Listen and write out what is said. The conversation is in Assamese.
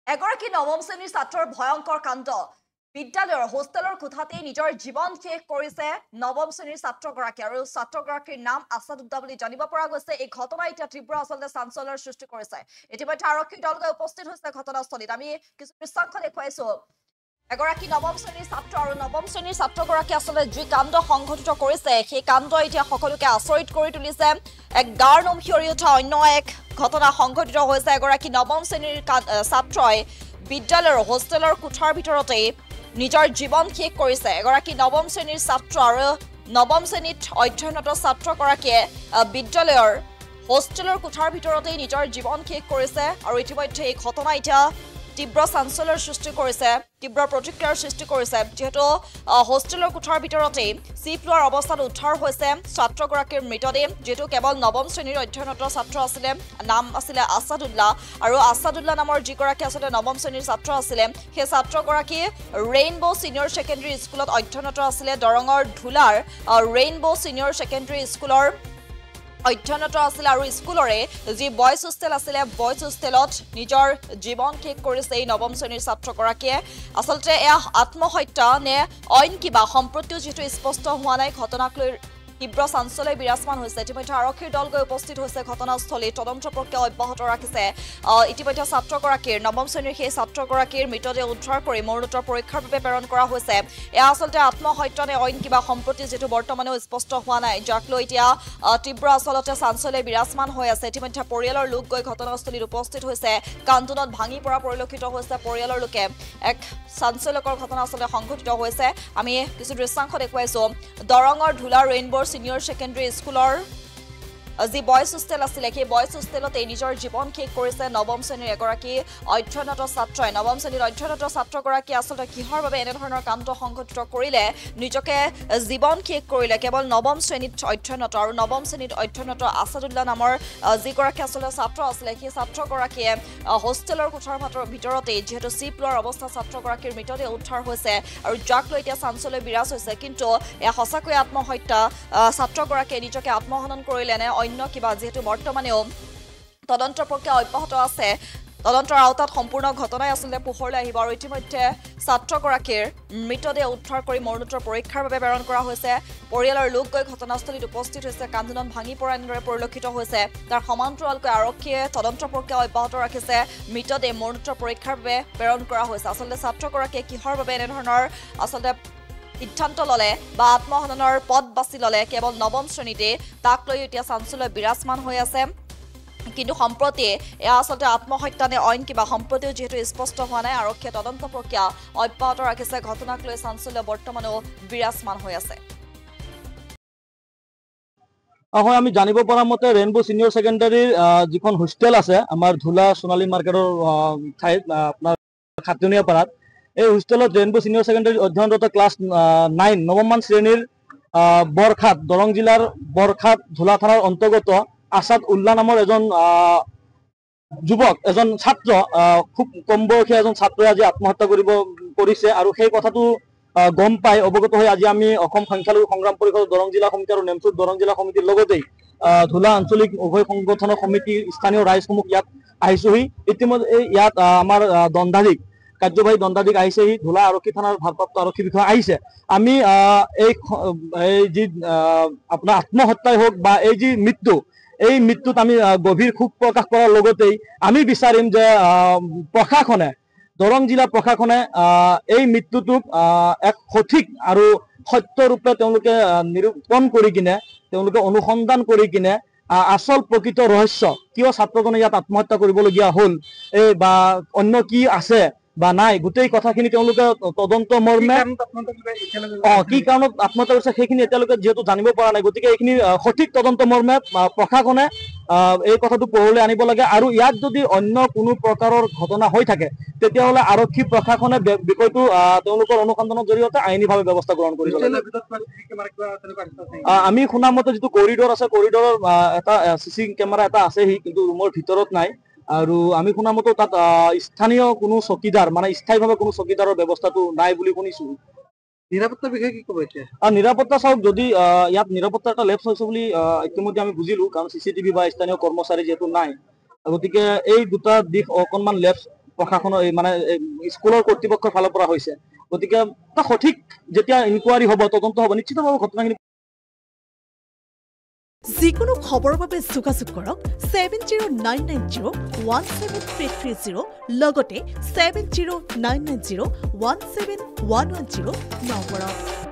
এগৰাকী নৱম শ্ৰেণীৰ ছাত্ৰৰ ভয়ংকৰ কাণ্ড বিদ্যালয়ৰ হোষ্টেলৰ কোঠাতেই নিজৰ জীৱন শেষ কৰিছে নৱম শ্ৰেণীৰ ছাত্ৰগৰাকী আৰু ছাত্ৰগৰাকীৰ নাম আছাদুল্লাহ বুলি জানিব পৰা গৈছে। এই ঘটনা এতিয়া তীব্ৰ আচলতে চাঞ্চল্যৰ সৃষ্টি কৰিছে। ইতিমধ্যে আৰক্ষীৰ দল গৈ উপস্থিত হৈছে ঘটনাস্থলীত। আমি কিছু দৃশ্যাংশ দেখুৱাইছো। এগৰাকী নৱম শ্ৰেণীৰ ছাত্ৰ আৰু নৱম শ্ৰেণীৰ ছাত্ৰগৰাকী আচলতে যি কাণ্ড সংঘটিত কৰিছে সেই কাণ্ড এতিয়া সকলোকে আচৰিত কৰি তুলিছে। এক গাৰ নোম শিয়ৰি উঠা অন্য এক ঘটনা সংঘটিত হৈছে। এগৰাকী নৱম শ্ৰেণীৰ ছাত্ৰই বিদ্যালয়ৰ হোষ্টেলৰ কোঠাৰ ভিতৰতেই নিজৰ জীৱন শেষ কৰিছে। এগৰাকী নৱম শ্ৰেণীৰ ছাত্ৰ আৰু নৱম শ্ৰেণীত অধ্যয়নৰত ছাত্ৰগৰাকীয়ে বিদ্যালয়ৰ হোষ্টেলৰ কোঠাৰ ভিতৰতেই নিজৰ জীৱন শেষ কৰিছে আৰু ইতিমধ্যে এই ঘটনা এতিয়া তীব্ৰ চাঞ্চল্যৰ সৃষ্টি কৰিছে, তীব্ৰ প্ৰতিক্ৰিয়াৰ সৃষ্টি কৰিছে। যিহেতু হোষ্টেলৰ কোঠাৰ ভিতৰতেই চিপ লোৱাৰ অৱস্থাত উদ্ধাৰ হৈছে ছাত্ৰগৰাকীৰ মৃতদেহ। যিহেতু কেৱল নৱম শ্ৰেণীৰ অধ্যয়নৰত ছাত্ৰ আছিলে, নাম আছিলে আছাদুল্লাহ আৰু আছাদুল্লাহ নামৰ যিগৰাকী আচলতে নৱম শ্ৰেণীৰ ছাত্ৰ আছিলে সেই ছাত্ৰগৰাকী ৰেইনবো ছিনিয়ৰ ছেকেণ্ডেৰী স্কুলত অধ্যয়নৰত আছিলে। দৰঙৰ ধুলাৰ ৰেইনবো ছিনিয়ৰ ছেকেণ্ডেৰী স্কুলৰ অধ্যয়নৰত আছিলে আৰু স্কুলৰে যি বয়জ হোষ্টেল আছিলে বয়জ হোষ্টেলত নিজৰ জীৱন শেষ কৰিছে এই নৱম শ্ৰেণীৰ ছাত্ৰগৰাকীয়ে। আচলতে এয়া আত্মহত্যা নে অইন কিবা সম্প্ৰতিও যিহেতু স্পষ্ট হোৱা নাই। ঘটনাক লৈ তীব্ৰ চাঞ্চল্য বিৰাজমান হৈছে। ইতিমধ্যে আৰক্ষীৰ দল গৈ উপস্থিত হৈছে ঘটনাস্থলীত, তদন্ত প্ৰক্ৰিয়া অব্যাহত ৰাখিছে। ইতিমধ্যে ছাত্ৰগৰাকীৰ নৱম শ্ৰেণীৰ সেই ছাত্ৰগৰাকীৰ মৃতদেহ উদ্ধাৰ কৰি মৰণোত্তৰ পৰীক্ষাৰ বাবে প্ৰেৰণ কৰা হৈছে। এয়া আচলতে আত্মহত্যা নে অইন কিবা সম্প্ৰতি যিটো বৰ্তমানেও স্পষ্ট হোৱা নাই, যাক লৈ এতিয়া তীব্ৰ আচলতে চাঞ্চল্য বিৰাজমান হৈ আছে। ইতিমধ্যে পৰিয়ালৰ লোক গৈ ঘটনাস্থলীত উপস্থিত হৈছে। কান্দোনত ভাঙি পৰা পৰিলক্ষিত হৈছে পৰিয়ালৰ লোকে। এক চাঞ্চল্যকৰ ঘটনা আচলতে সংঘটিত হৈছে। আমি কিছু দৃশ্যাংশ দেখুৱাইছো। দৰঙৰ ধুলাৰ ৰেইনবো ছিনিয়ৰ ছেকেণ্ডেৰী স্কুলৰ যি বয়জ হোষ্টেল আছিলে সেই বয়জ হোষ্টেলতে নিজৰ জীৱন শেষ কৰিছে নৱম শ্ৰেণীৰ এগৰাকী অধ্যয়নৰত ছাত্ৰই। নৱম শ্ৰেণীৰ অধ্যয়নৰত ছাত্ৰগৰাকী আচলতে কিহৰ বাবে এনেধৰণৰ কাণ্ড সংঘটিত কৰিলে, নিজকে জীৱন শেষ কৰিলে কেৱল নৱম শ্ৰেণীত অধ্যয়নৰত আৰু নৱম শ্ৰেণীত অধ্যয়নৰত আছাদুল্লাহ নামৰ যিগৰাকী আচলতে ছাত্ৰ আছিলে সেই ছাত্ৰগৰাকীয়ে হোষ্টেলৰ কোঠাৰ ভিতৰতেই যিহেতু চিপ লোৱাৰ অৱস্থাত ছাত্ৰগৰাকীৰ মৃতদেহ উদ্ধাৰ হৈছে আৰু যাক লৈ এতিয়া চাঞ্চল্য বিৰাজ হৈছে। কিন্তু এয়া সঁচাকৈ আত্মহত্যা, ছাত্ৰগৰাকীয়ে নিজকে আত্মহনন কৰিলে নে অন্য কিবা, যিহেতু বৰ্তমানেও তদন্ত প্ৰক্ৰিয়া অব্যাহত আছে। তদন্তৰ আওতাত সম্পূৰ্ণ ঘটনাই আচলতে পোহৰলৈ আহিব আৰু ইতিমধ্যে ছাত্ৰগৰাকীৰ মৃতদেহ উদ্ধাৰ কৰি মৰণোত্তৰ পৰীক্ষাৰ বাবে প্ৰেৰণ কৰা হৈছে। পৰিয়ালৰ লোক গৈ ঘটনাস্থলীত উপস্থিত হৈছে। কান্দোনত ভাঙি পৰা এনেদৰে পৰিলক্ষিত হৈছে। তাৰ সমান্তৰালকৈ আৰক্ষীয়ে তদন্ত প্ৰক্ৰিয়া অব্যাহত ৰাখিছে। মৃতদেহ মৰণোত্তৰ পৰীক্ষাৰ বাবে প্ৰেৰণ কৰা হৈছে। আচলতে ছাত্ৰগৰাকীয়ে কিহৰ বাবে এনেধৰণৰ আচলতে সিদ্ধান্ত ল'লে বা আত্মহননৰ পথ বাছি ল'লে কেৱল নৱম শ্ৰেণীতে, তাক লৈ এতিয়া চাঞ্চল্য বিৰাজমান হৈ আছে। কিন্তু সম্প্ৰতি এয়া আচলতে আত্মহত্যা নে অইন কিবা সম্প্ৰতিও যিহেতু স্পষ্ট হোৱা নাই। আৰক্ষীয়ে তদন্ত প্ৰক্ৰিয়া অব্যাহত ৰাখিছে। ঘটনাক লৈ চাঞ্চল্য বৰ্তমানেও বিৰাজমান হৈ আছে। হয়, আমি জানিব পৰা মতে ৰেইনবো ছিনিয়ৰ ছেকেণ্ডেৰীৰ যিখন হোষ্টেল আছে আমাৰ ধুলা সোণালী মাৰ্কেটৰ ঠাইত আপোনাৰ খাটনীয়া পাৰাত, এই হোষ্টেলত ৰেইনবো ছিনিয়ৰ ছেকেণ্ডেৰী অধ্যয়নৰত ক্লাছ 9 নৱমমান শ্ৰেণীৰ বৰখাট, দৰং জিলাৰ বৰখাট ধুলা থানাৰ অন্তৰ্গত আছাদ উল্লাহ নামৰ এজন যুৱক, এজন ছাত্ৰ, খুব কম বয়সীয়া এজন ছাত্ৰই আজি আত্মহত্যা কৰিছে আৰু সেই কথাটো গম পাই অৱগত হৈ আজি আমি অসম সংখ্যালঘু সংগ্ৰাম পৰিষদ দৰং জিলা সমিতি আৰু নেমচুত দৰং জিলা সমিতিৰ লগতেই ধুলা আঞ্চলিক উভয় সংগঠনৰ সমিতি স্থানীয় ৰাইজসমূহ ইয়াত আহিছোহি। ইতিমধ্যে ইয়াত আমাৰ দণ্ডাধীশ, কাৰ্যবাহী দণ্ডাধীশ আহিছেহি, ধুলা আৰক্ষী থানাৰ ভাৰপ্ৰাপ্ত আৰক্ষী বিষয়া আহিছে। আমি এই যি আপোনাৰ আত্মহত্যাই হওক বা এই যি মৃত্যু, এই মৃত্যুত আমি গভীৰ শোক প্ৰকাশ কৰাৰ লগতেই আমি বিচাৰিম যে প্ৰশাসনে, দৰং জিলা প্ৰশাসনে এই মৃত্যুটোক এক সঠিক আৰু সত্যৰূপে তেওঁলোকে নিৰূপণ কৰি কিনে, তেওঁলোকে অনুসন্ধান কৰি কিনে আচল প্ৰকৃত ৰহস্য, কিয় ছাত্ৰজনে ইয়াত আত্মহত্যা কৰিবলগীয়া হ'ল বা অন্য কি আছে বা নাই, গোটেই কথাখিনি তেওঁলোকে তদন্ত মৰ্মে কি কাৰণত আত্মহত্যা কৰিছে সেইখিনি এতিয়ালৈকে যিহেতু জানিব পৰা নাই। গতিকে এইখিনি সঠিক তদন্ত মৰ্মে প্ৰশাসনে এই কথাটো পোহৰলৈ আনিব লাগে আৰু ইয়াত যদি অন্য কোনো প্ৰকাৰৰ ঘটনা হৈ থাকে তেতিয়াহ'লে আৰক্ষী প্ৰশাসনে বিষয়টো তেওঁলোকৰ অনুসন্ধানৰ জৰিয়তে আইনীভাৱে ব্যৱস্থা গ্ৰহণ কৰিব লাগে। আমি শুনা মতে যিটো কৰিডৰ আছে, কৰিডৰৰ এটা CC কেমেৰা এটা আছেহি, কিন্তু ৰুমৰ ভিতৰত নাই। আৰু আমি শুনা মতে তাত স্থানীয় কোনো চকীদাৰ, মানে স্থায়ীভাৱে কোনো চকীদাৰৰ ব্যৱস্থাটো নাই বুলি শুনিছো। নিৰাপত্তাৰ বিষয়ে কি ক'ব এতিয়া? নিৰাপত্তা চাওক, যদি ইয়াত নিৰাপত্তাৰ এটা লেপছ হৈছে বুলি ইতিমধ্যে আমি বুজিলো, কাৰণ CCTV বা স্থানীয় কৰ্মচাৰী যিহেতু নাই, গতিকে এই দুটা দিশ অকণমান লেপছ প্ৰশাসনৰ মানে স্কুলৰ কৰ্তৃপক্ষৰ ফালৰ পৰা হৈছে গতিকে সঠিক যেতিয়া ইনকুৱাৰী হ'ব তদন্ত হ'ব নিশ্চিতভাৱে ঘটনাখিনি যিকোনো খবৰৰ বাবে যোগাযোগ কৰক 7099017330 লগতে 7099017110 নম্বৰত